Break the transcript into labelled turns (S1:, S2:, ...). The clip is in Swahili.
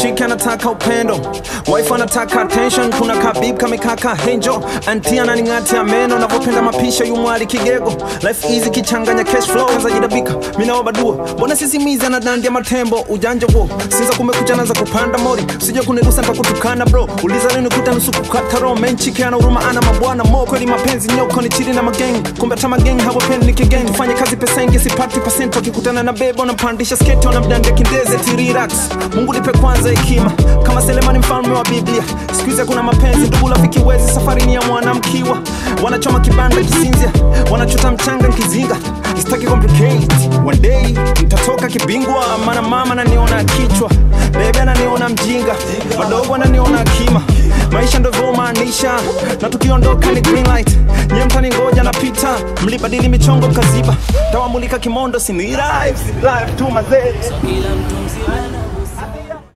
S1: Chiki anataka upendo, wife anataka attention. Kuna kabib kamekaka henjo, auntie ananing'atia meno. Navopenda mapisha yumwali kigego, life easy kichanganya cash flow. Kaza jidabika, mina wabadua, mbona sisi mizi anadandia matembo. Ujanja wo, sinza kumekucha naza kupanda mori. Usije kunirusa nitakutukana bro, uliza lini kuta nusu kukata roho. Men chiki ana huruma ana mabwana mo. Kweli mapenzi nyoko ni chiri na magang, kumbe hata magang hawapendi nikigang. Tufanye kazi pesa ingi sipati percent, wakikutana na bebo nampandisha skate wanamdandia kindeze. Relax, Mungu nipe kwanza hekima, kama Selemani mfalme wa Biblia. Sikuize kuna mapenzi ndugu rafiki wezi, safari ni ya mwanamkiwa. Wanachoma kibanda kisinzia, wanachota mchanga nkizinga. Sitaki complicate, one day nitatoka kibingwa. Maana mama ananiona kichwa, baby ananiona mjinga, wadogo ananiona akima. Maisha ndo maanisha, na tukiondoka ni green light. Nye mtani ngoja napita, mlibadili michongo mkaziba. Tawamulika kimondo sini live to my zed.